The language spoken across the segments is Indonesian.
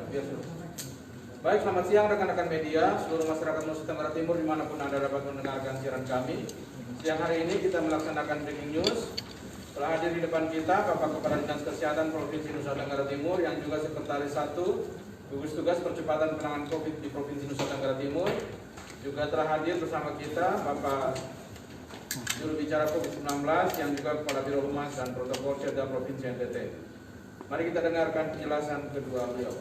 Baik, selamat siang rekan-rekan media, seluruh masyarakat Nusa Tenggara Timur dimanapun Anda dapat mendengarkan siaran kami. Siang hari ini kita melaksanakan breaking news. Telah hadir di depan kita Bapak Kepala Dinas Kesehatan Provinsi Nusa Tenggara Timur yang juga Sekretaris 1 Gugus Tugas Percepatan Penanganan COVID di Provinsi Nusa Tenggara Timur. Juga telah hadir bersama kita Bapak Juru Bicara COVID-19 yang juga Kepala Biro Humas dan Protokol Kesehatan Provinsi NTT. Mari kita dengarkan penjelasan kedua beliau.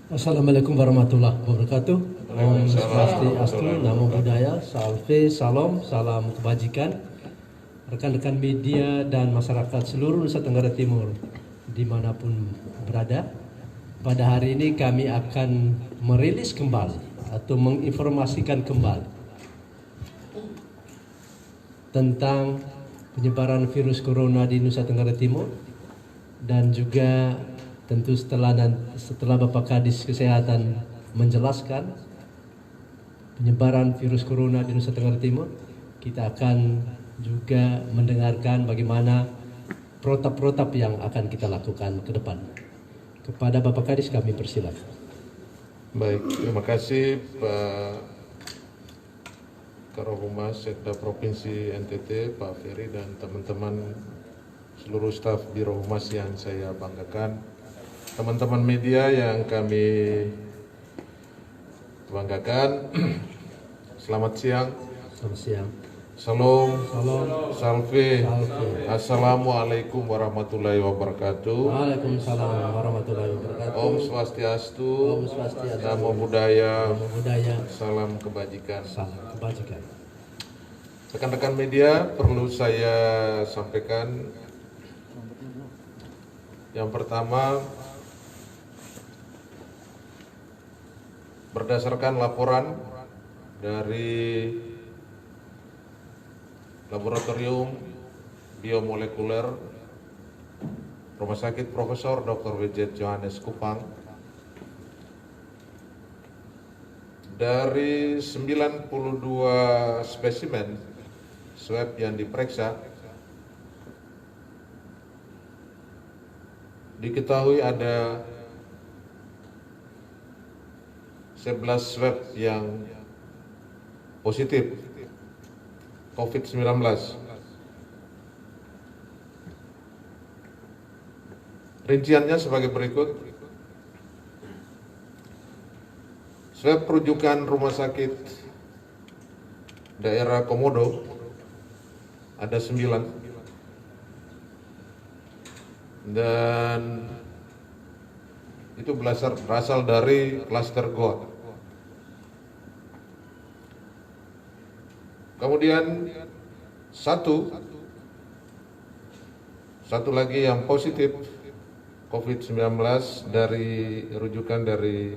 Assalamualaikum warahmatullahi wabarakatuh. Om Swastiastu, Namo Buddhaya, Salve, Salam, salam kebajikan. Rekan-rekan media dan masyarakat seluruh Nusa Tenggara Timur dimanapun berada, pada hari ini kami akan merilis kembali atau menginformasikan kembali tentang penyebaran virus corona di Nusa Tenggara Timur, dan juga tentu setelah Bapak Kadis Kesehatan menjelaskan penyebaran virus corona di Nusa Tenggara Timur, kita akan juga mendengarkan bagaimana protap-protap yang akan kita lakukan ke depan. Kepada Bapak Kadis kami persilakan. Baik, terima kasih Pak Karohumas Sekda Provinsi NTT, Pak Ferry, dan teman-teman seluruh staf Biro Humas yang saya banggakan, teman-teman media yang kami banggakan. Selamat siang. Selamat siang. Salam, Salam. salve. Salve. Assalamualaikum warahmatullahi wabarakatuh. Waalaikumsalam warahmatullahi wabarakatuh. Om Swastiastu. Om Swastiastu. Namo Buddhaya. Namo Buddhaya. Salam kebajikan. Salam kebajikan. Rekan-rekan media, perlu saya sampaikan yang pertama, berdasarkan laporan dari Laboratorium Biomolekuler Rumah Sakit Profesor Dr. W.J. Johannes Kupang, dari 92 spesimen swab yang diperiksa, diketahui ada 11 swab yang positif COVID-19. Rinciannya sebagai berikut. Swab rujukan Rumah Sakit Daerah Komodo ada 9, dan itu berasal dari klaster Goa. Kemudian satu lagi yang positif COVID-19 dari rujukan dari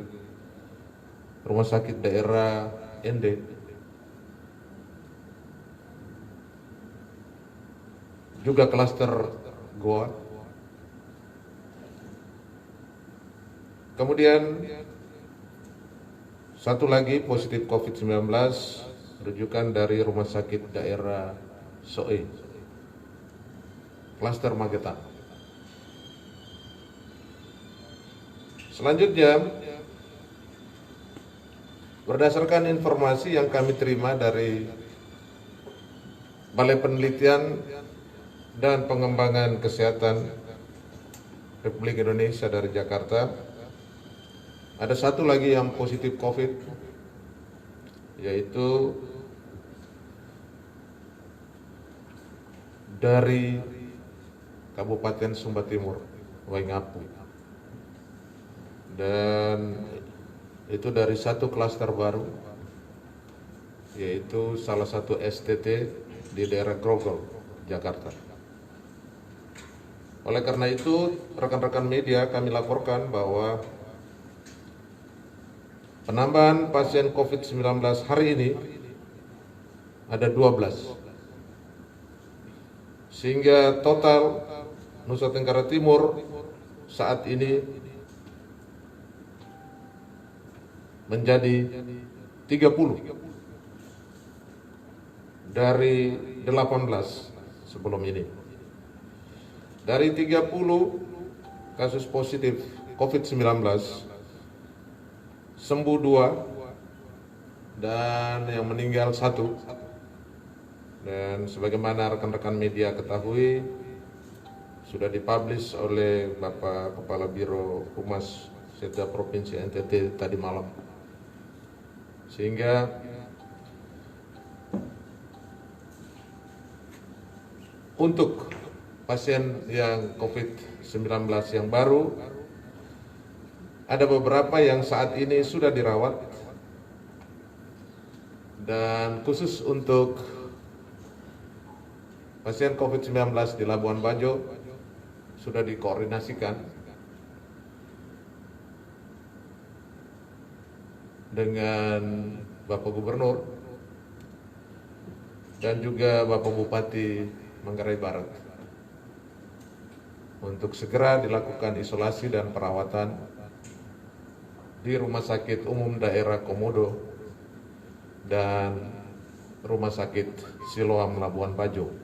Rumah Sakit Daerah ND. Juga klaster Goa. Kemudian satu lagi positif COVID-19 rujukan dari Rumah Sakit Daerah Soe, klaster Magetan. Selanjutnya, berdasarkan informasi yang kami terima dari Balai Penelitian dan Pengembangan Kesehatan Republik Indonesia dari Jakarta, ada satu lagi yang positif COVID, yaitu dari Kabupaten Sumba Timur, Waingapu, dan itu dari satu klaster baru, yaitu salah satu STT di daerah Grogol, Jakarta. Oleh karena itu, rekan-rekan media, kami laporkan bahwa penambahan pasien COVID-19 hari ini ada 12. Sehingga total Nusa Tenggara Timur saat ini menjadi 30 dari 18 sebelum ini. Dari 30 kasus positif COVID-19, sembuh 2, dan yang meninggal 1. Dan sebagaimana rekan-rekan media ketahui, sudah dipublish oleh Bapak Kepala Biro Humas Setda Provinsi NTT tadi malam. Sehingga untuk pasien yang COVID-19 yang baru, ada beberapa yang saat ini sudah dirawat, dan khusus untuk pasien COVID-19 di Labuan Bajo sudah dikoordinasikan dengan Bapak Gubernur dan juga Bapak Bupati Manggarai Barat untuk segera dilakukan isolasi dan perawatan di Rumah Sakit Umum Daerah Komodo dan Rumah Sakit Siloam Labuan Bajo.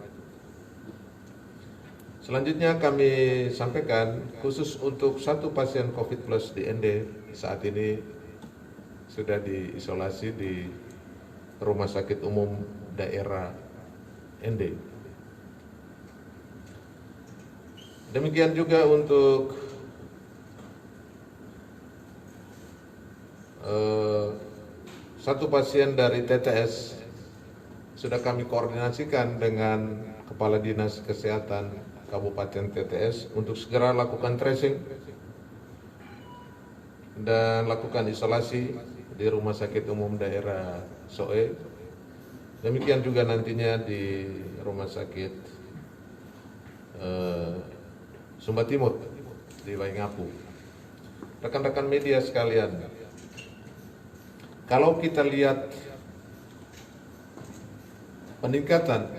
Selanjutnya kami sampaikan khusus untuk 1 pasien COVID plus di ND saat ini sudah diisolasi di Rumah Sakit Umum Daerah ND. Demikian juga untuk satu pasien dari TTS sudah kami koordinasikan dengan Kepala Dinas Kesehatan Kabupaten TTS untuk segera lakukan tracing dan lakukan isolasi di Rumah Sakit Umum Daerah Soe. Demikian juga nantinya di Rumah Sakit Sumba Timur di Waingapu. Rekan-rekan media sekalian, kalau kita lihat peningkatan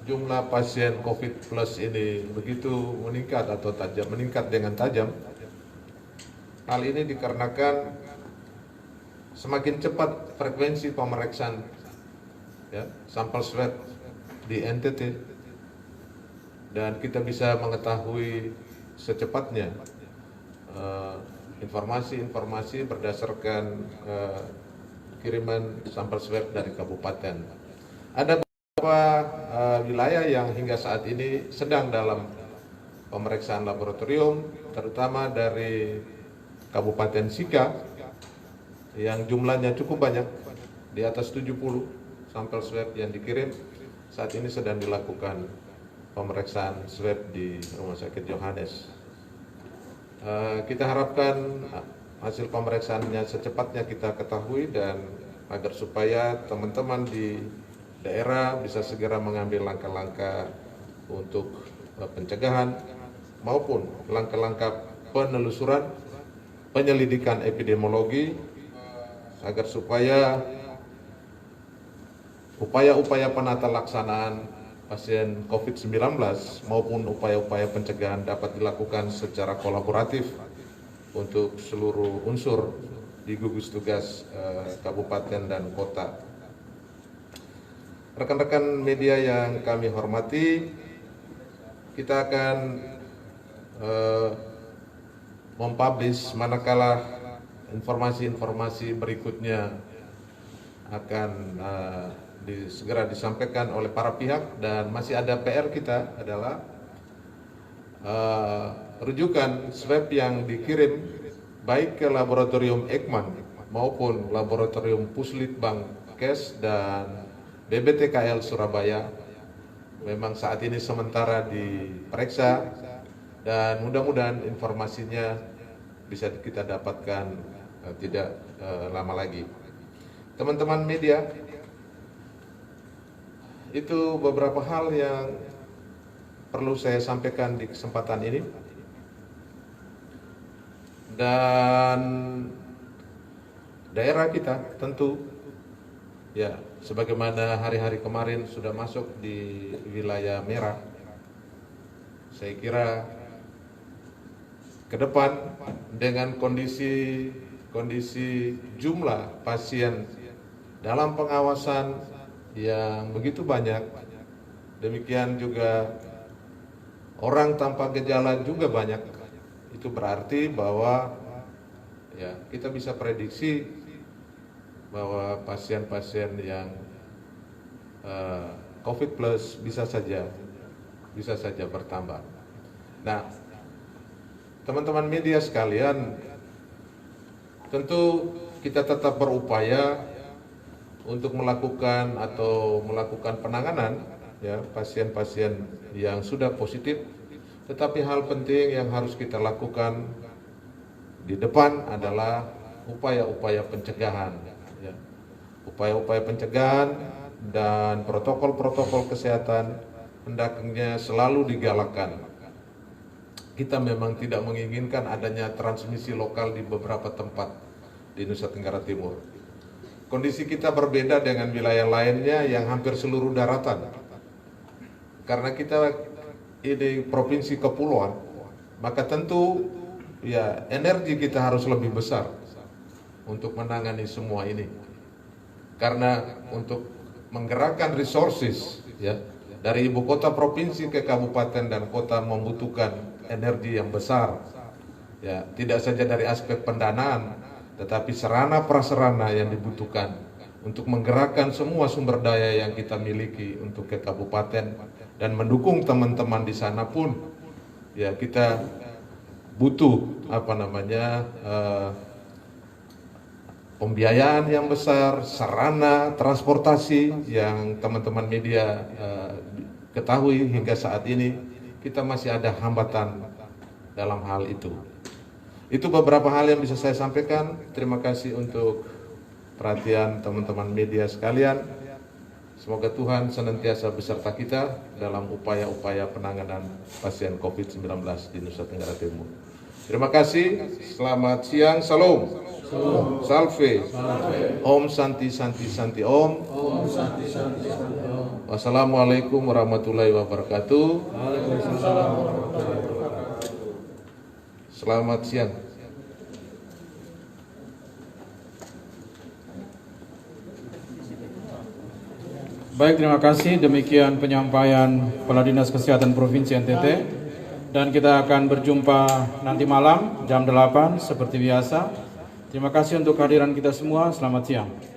jumlah pasien COVID plus ini begitu meningkat atau tajam, meningkat dengan tajam, hal ini dikarenakan semakin cepat frekuensi pemeriksaan sampel swab di NTT, dan kita bisa mengetahui secepatnya informasi-informasi berdasarkan kiriman sampel swab dari kabupaten. Ada wilayah yang hingga saat ini sedang dalam pemeriksaan laboratorium, terutama dari Kabupaten Sika yang jumlahnya cukup banyak, di atas 70 sampel swab yang dikirim. Saat ini sedang dilakukan pemeriksaan swab di Rumah Sakit Johannes. Kita harapkan hasil pemeriksaannya secepatnya kita ketahui, dan agar supaya teman-teman di daerah bisa segera mengambil langkah-langkah untuk pencegahan maupun langkah-langkah penelusuran, penyelidikan epidemiologi, agar supaya upaya-upaya penata laksanaan pasien COVID-19 maupun upaya-upaya pencegahan dapat dilakukan secara kolaboratif untuk seluruh unsur di gugus tugas kabupaten dan kota. Rekan-rekan media yang kami hormati, kita akan mempublish manakala informasi-informasi berikutnya akan segera disampaikan oleh para pihak, dan masih ada PR kita adalah rujukan swab yang dikirim baik ke laboratorium Ekman maupun laboratorium Puslitbang Kes dan BBTKL Surabaya memang saat ini sementara diperiksa, dan mudah-mudahan informasinya bisa kita dapatkan tidak lama lagi. Teman-teman media, itu beberapa hal yang perlu saya sampaikan di kesempatan ini. Dan daerah kita tentu ya, sebagaimana hari-hari kemarin sudah masuk di wilayah merah, saya kira ke depan dengan kondisi jumlah pasien dalam pengawasan yang begitu banyak, demikian juga orang tanpa gejala juga banyak Itu berarti bahwa ya kita bisa prediksi bahwa pasien-pasien yang COVID plus bisa saja bertambah. Nah, teman-teman media sekalian, tentu kita tetap berupaya untuk melakukan penanganan ya pasien-pasien yang sudah positif. Tetapi hal penting yang harus kita lakukan di depan adalah upaya-upaya pencegahan ya. Upaya-upaya pencegahan dan protokol-protokol kesehatan hendaknya selalu digalakkan. Kita memang tidak menginginkan adanya transmisi lokal di beberapa tempat di Nusa Tenggara Timur. Kondisi kita berbeda dengan wilayah lainnya yang hampir seluruh daratan. Karena kita ini provinsi kepulauan, maka tentu ya energi kita harus lebih besar untuk menangani semua ini. Karena untuk menggerakkan resources ya dari ibu kota provinsi ke kabupaten dan kota membutuhkan energi yang besar. Ya, tidak saja dari aspek pendanaan, tetapi sarana prasarana yang dibutuhkan untuk menggerakkan semua sumber daya yang kita miliki untuk ke kabupaten dan mendukung teman-teman di sana pun ya kita butuh pembiayaan yang besar, sarana transportasi yang teman-teman media ketahui hingga saat ini kita masih ada hambatan dalam hal itu. Itu beberapa hal yang bisa saya sampaikan. Terima kasih untuk perhatian teman-teman media sekalian. Semoga Tuhan senantiasa beserta kita dalam upaya-upaya penanganan pasien COVID-19 di Nusa Tenggara Timur. Terima kasih. Selamat siang. Salam. Salve. Om Santi Santi Santi Om. Wassalamualaikum warahmatullahi wabarakatuh. Selamat siang. Baik, terima kasih. Demikian penyampaian Kepala Dinas Kesehatan Provinsi NTT. Dan kita akan berjumpa nanti malam jam 8 seperti biasa. Terima kasih untuk kehadiran kita semua. Selamat siang.